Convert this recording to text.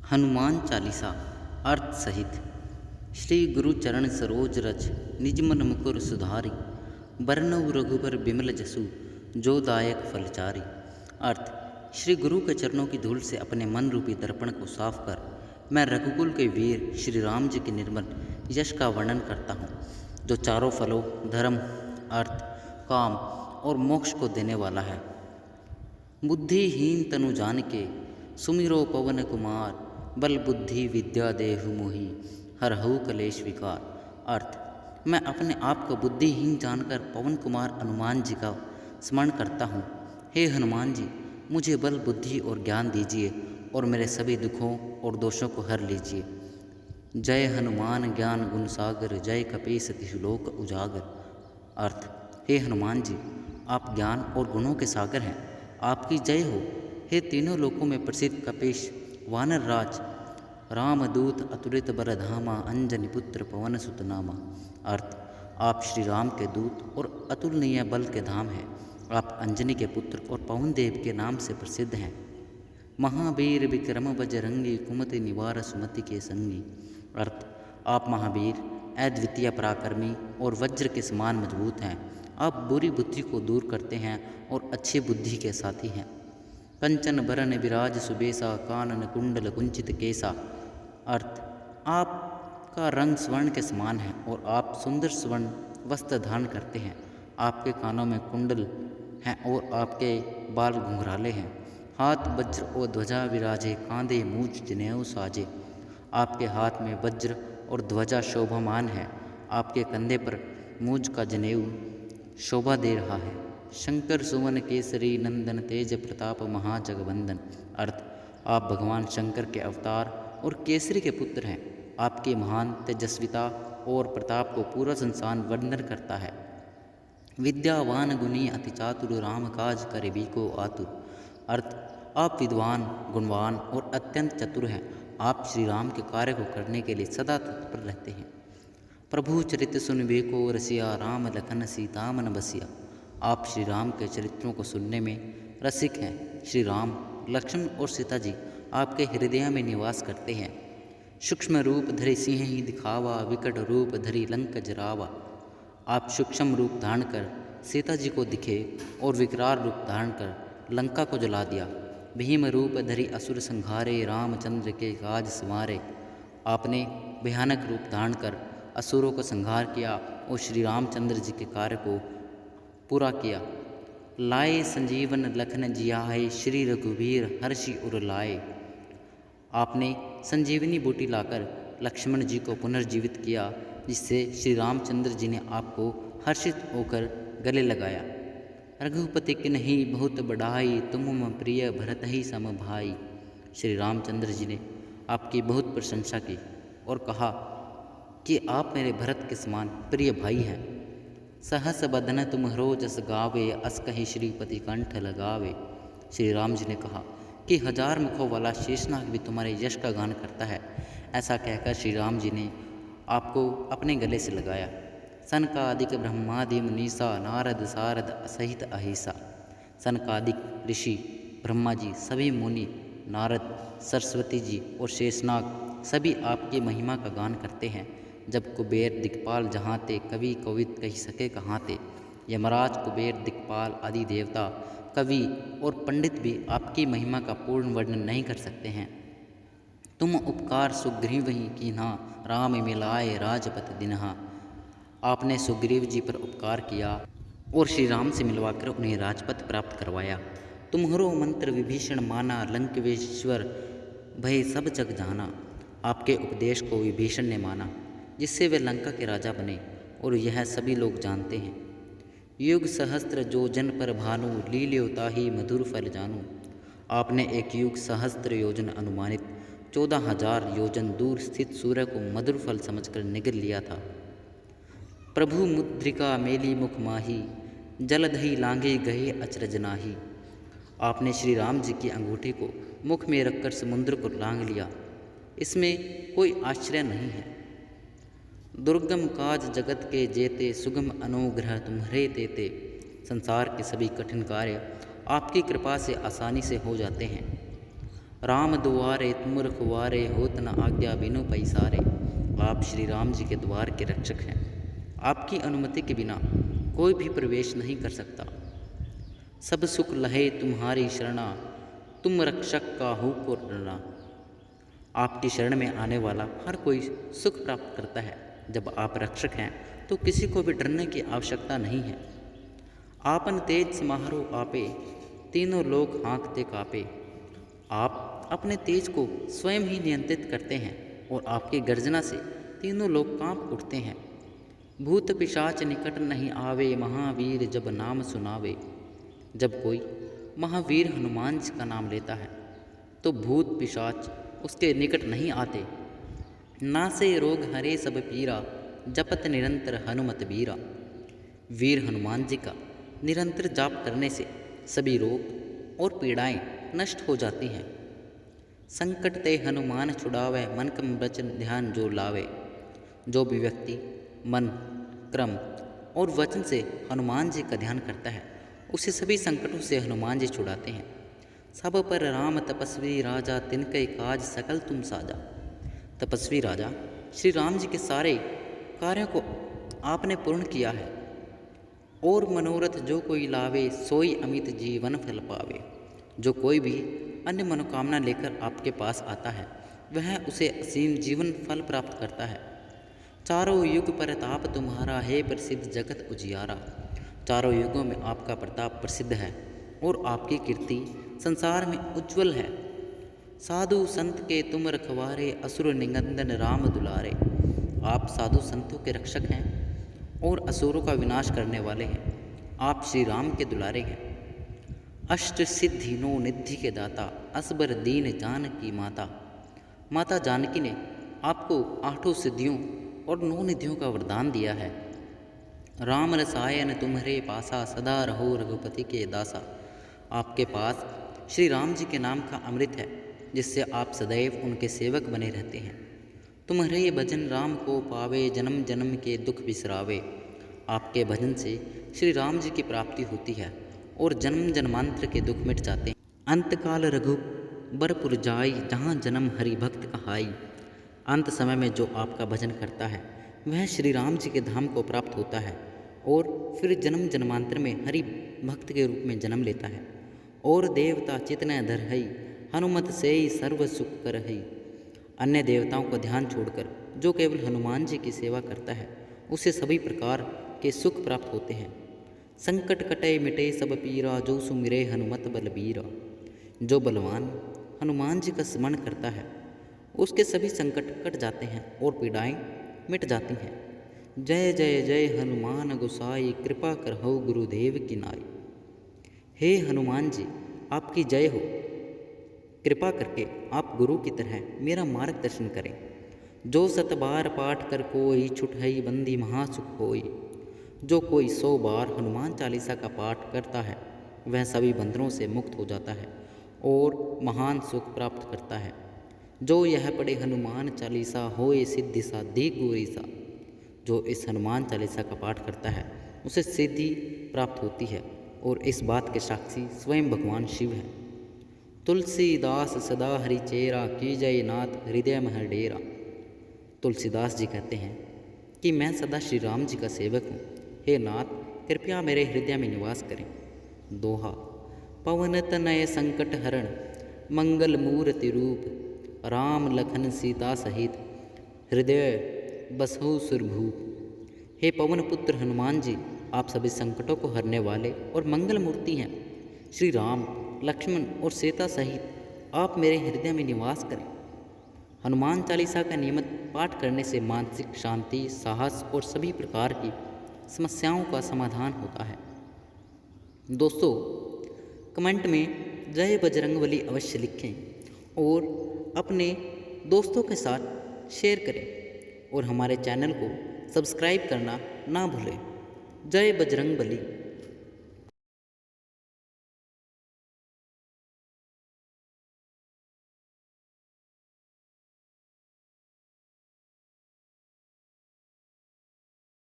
हनुमान चालीसा अर्थ सहित। श्री गुरु चरण सरोज रज निज मन मुकुर सुधारी, बरनउ रघुबर बिमल जसु जो दायक फलचारी। अर्थ, श्री गुरु के चरणों की धूल से अपने मन रूपी दर्पण को साफ कर मैं रघुकुल के वीर श्री राम जी के निर्मल यश का वर्णन करता हूँ, जो चारों फलों धर्म, अर्थ, काम और मोक्ष को देने वाला है। बुद्धिहीन तनु जान के सुमिरो पवन कुमार, बल बुद्धि विद्या देहु मोहि हरहु कलेश विकार। अर्थ, मैं अपने आप को बुद्धिहीन जानकर पवन कुमार हनुमान जी का स्मरण करता हूँ। हे हनुमान जी, मुझे बल बुद्धि और ज्ञान दीजिए और मेरे सभी दुखों और दोषों को हर लीजिए। जय हनुमान ज्ञान गुण सागर, जय कपीस तिहु लोक उजागर। अर्थ, हे हनुमान जी, आप ज्ञान और गुणों के सागर हैं, आपकी जय हो। हे तीनों लोकों में प्रसिद्ध कपीश वानर राज, रामदूत अतुलित बरधामा, अंजनी पुत्र पवन सुत नामा। अर्थ, आप श्री राम के दूत और अतुलनीय बल के धाम हैं। आप अंजनी के पुत्र और पवन देव के नाम से प्रसिद्ध हैं। महावीर विक्रम बजरंगी, कुमति निवार सुमति के संगी। अर्थ, आप महावीर, अद्वितीय पराक्रमी और वज्र के समान मजबूत हैं। आप बुरी बुद्धि को दूर करते हैं और अच्छी बुद्धि के साथी हैं। कंचन बरन विराज सुबेसा, कानन कुंडल कुंचित केसा। अर्थ, आपका रंग स्वर्ण के समान है और आप सुंदर स्वर्ण वस्त्र धारण करते हैं। आपके कानों में कुंडल हैं और आपके बाल घुंघराले हैं। हाथ वज्र और ध्वजा विराजे, कांधे मूछ जनेऊ साजे। आपके हाथ में वज्र और ध्वजा शोभामान है। आपके कंधे पर मूछ का जनेऊ शोभा दे रहा है। शंकर सुवन केसरी नंदन, तेज प्रताप महाजगवंदन। अर्थ, आप भगवान शंकर के अवतार और केसरी के पुत्र हैं। आपकी महान तेजस्विता और प्रताप को पूरा संसार वर्णन करता है। विद्यावान गुणी अति चातुर, राम काज करिबी को आतुर। अर्थ, आप विद्वान, गुणवान और अत्यंत चतुर हैं। आप श्री राम के कार्य को करने के लिए सदा तत्पर रहते हैं। प्रभु चरित सुनबे को रसिया, राम लखन सीता मन बसिया। आप श्री राम के चरित्रों को सुनने में रसिक हैं। श्री राम, लक्ष्मण और सीता जी आपके हृदय में निवास करते हैं। सूक्ष्म रूप धरि सिंह ही दिखावा, विकट रूप धरि लंक जरावा। आप सूक्ष्म रूप धारण कर सीता जी को दिखे और विकराल रूप धारण कर लंका को जला दिया। भीम रूप धरि असुर संहारे, रामचंद्र के काज संवारे। आपने भयानक रूप धारण कर असुरों को संहार किया और श्री रामचंद्र जी के कार्य को पूरा किया। लाए संजीवन लखन जियाए, श्री रघुवीर हर्षि उर लाए। आपने संजीवनी बूटी लाकर लक्ष्मण जी को पुनर्जीवित किया, जिससे श्री रामचंद्र जी ने आपको हर्षित होकर गले लगाया। रघुपति किन्ही बहुत बढ़ाई, तुम मम प्रिय भरत ही सम भाई। श्री रामचंद्र जी ने आपकी बहुत प्रशंसा की और कहा कि आप मेरे भरत के समान प्रिय भाई हैं। सहस बदन तुम्हरो जस गावे, अस कहि श्रीपति कंठ लगावे। श्री राम जी ने कहा कि 1000 मुखों वाला शेषनाग भी तुम्हारे यश का गान करता है। ऐसा कहकर श्री राम जी ने आपको अपने गले से लगाया। सनकादिक ब्रह्मादि मुनीसा, नारद सारद सहित अहिसा। सनकादिक ऋषि, ब्रह्मा जी, सभी मुनि, नारद, सरस्वती जी और शेषनाग सभी आपकी महिमा का गान करते हैं। जब कुबेर दिक्पाल जहाँ ते, कवि कवित कही सके कहाँ ते। यमराज, कुबेर, दिक्पाल आदि देवता, कवि और पंडित भी आपकी महिमा का पूर्ण वर्णन नहीं कर सकते हैं। तुम उपकार सुग्रीव ही कीन्हा, राम मिलाए राजपत दिन्हा। आपने सुग्रीव जी पर उपकार किया और श्री राम से मिलवाकर उन्हें राजपथ प्राप्त करवाया। तुम्हरो मंत्र विभीषण माना, लंकेश्वर भय सब जग जाना। आपके उपदेश को विभीषण ने माना, जिससे वे लंका के राजा बने और यह सभी लोग जानते हैं। युग सहस्त्र जो जन पर भानु, लील्योता ही मधुर फल जानू। आपने एक युग सहस्त्र योजन अनुमानित 14,000 योजन दूर स्थित सूर्य को मधुर फल समझकर निगल लिया था। प्रभु मुद्रिका मेली मुख माही, जलधि लांघे गहे अचरज नाही। आपने श्री राम जी की अंगूठी को मुख में रखकर समुद्र को लांघ लिया। इसमें कोई आश्चर्य नहीं है। दुर्गम काज जगत के जेते, सुगम अनुग्रह तुम्हारे तेते। संसार के सभी कठिन कार्य आपकी कृपा से आसानी से हो जाते हैं। राम दुआरे तुम रखवारे, होत न आज्ञा बिनु पैसारे। आप श्री राम जी के द्वार के रक्षक हैं। आपकी अनुमति के बिना कोई भी प्रवेश नहीं कर सकता। सब सुख लहे तुम्हारी शरणा, तुम रक्षक काहू को डरना। आपकी शरण में आने वाला हर कोई सुख प्राप्त करता है। जब आप रक्षक हैं तो किसी को भी डरने की आवश्यकता नहीं है। आपन तेज समारो आपे, तीनों लोग हाँकते कापे। आप अपने तेज को स्वयं ही नियंत्रित करते हैं और आपकी गर्जना से तीनों लोग कांप उठते हैं। भूत पिशाच निकट नहीं आवे, महावीर जब नाम सुनावे। जब कोई महावीर हनुमान जी का नाम लेता है तो भूत पिशाच उसके निकट नहीं आते। नासे रोग हरे सब पीरा, जपत निरंतर हनुमत बीरा। वीर हनुमान जी का निरंतर जाप करने से सभी रोग और पीड़ाएं नष्ट हो जाती हैं। संकट ते हनुमान छुड़ावे, मन कम वचन ध्यान जो लावे। जो भी व्यक्ति मन, क्रम और वचन से हनुमान जी का ध्यान करता है उसे सभी संकटों से हनुमान जी छुड़ाते हैं। सब पर राम तपस्वी राजा, तिनके काज सकल तुम साजा। तपस्वी राजा श्री राम जी के सारे कार्यों को आपने पूर्ण किया है। और मनोरथ जो कोई लावे, सोई अमित जीवन फल पावे। जो कोई भी अन्य मनोकामना लेकर आपके पास आता है वह उसे असीम जीवन फल प्राप्त करता है। चारों युग प्रताप तुम्हारा, है प्रसिद्ध जगत उजियारा। चारों युगों में आपका प्रताप प्रसिद्ध है और आपकी कीर्ति संसार में उज्ज्वल है। साधु संत के तुम रखवारे, असुर निगंदन राम दुलारे। आप साधु संतों के रक्षक हैं और असुरों का विनाश करने वाले हैं। आप श्री राम के दुलारे हैं। अष्ट सिद्धि नो निधि के दाता, असबर दीन जानकी माता। माता जानकी ने आपको 8 सिद्धियों और 9 निधियों का वरदान दिया है। राम रसायन तुम्हारे पासा, सदा रहो रघुपति के दासा। आपके पास श्री राम जी के नाम का अमृत है जिससे आप सदैव उनके सेवक बने रहते हैं। तुम्हारे भजन राम को पावे, जन्म जन्म के दुख बिसरावे। आपके भजन से श्री राम जी की प्राप्ति होती है और जन्म जन्मांतर के दुख मिट जाते हैं। अंतकाल रघुबरपुर जाई, जहाँ जन्म हरि भक्त कहाई। अंत समय में जो आपका भजन करता है वह श्री राम जी के धाम को प्राप्त होता है और फिर जन्म जन्मांतर में हरि भक्त के रूप में जन्म लेता है। और देवता चितन धरहई, हनुमत से ही सर्व सुख करहई। अन्य देवताओं का ध्यान छोड़कर जो केवल हनुमान जी की सेवा करता है उसे सभी प्रकार के सुख प्राप्त होते हैं। संकट कटे मिटे सब पीरा, जो सुमिरे हनुमत बलबीरा। जो बलवान हनुमान जी का स्मरण करता है उसके सभी संकट कट जाते हैं और पीड़ाएं मिट जाती हैं। जय जय जय हनुमान गोसाई, कृपा करहो गुरुदेव की नाई। हे हनुमान जी आपकी जय हो। कृपा करके आप गुरु की तरह मेरा मार्गदर्शन करें। जो 7 बार पाठ कर कोई, छुटहई बंदी महासुख होई। जो कोई 100 बार हनुमान चालीसा का पाठ करता है वह सभी बंधनों से मुक्त हो जाता है और महान सुख प्राप्त करता है। जो यह पढ़े हनुमान चालीसा, होए सिद्धि साधी गोरीसा। जो इस हनुमान चालीसा का पाठ करता है उसे सिद्धि प्राप्त होती है और इस बात के साक्षी स्वयं भगवान शिव है। तुलसीदास सदा हरि चेरा, की जय नाथ हृदय मह डेरा। तुलसीदास जी कहते हैं कि मैं सदा श्री राम जी का सेवक हूँ। हे नाथ कृपया मेरे हृदय में निवास करें। दोहा। पवन तनय संकट हरण, मंगल मूर्ति रूप। राम लखन सीता सहित, हृदय बसहु सुरभूप। हे पवन पुत्र हनुमान जी आप सभी संकटों को हरने वाले और मंगल मूर्ति हैं। श्री राम, लक्ष्मण और सीता सहित आप मेरे हृदय में निवास करें। हनुमान चालीसा का नियमित पाठ करने से मानसिक शांति, साहस और सभी प्रकार की समस्याओं का समाधान होता है। दोस्तों कमेंट में जय बजरंगबली अवश्य लिखें और अपने दोस्तों के साथ शेयर करें और हमारे चैनल को सब्सक्राइब करना ना भूलें। जय बजरंगबली।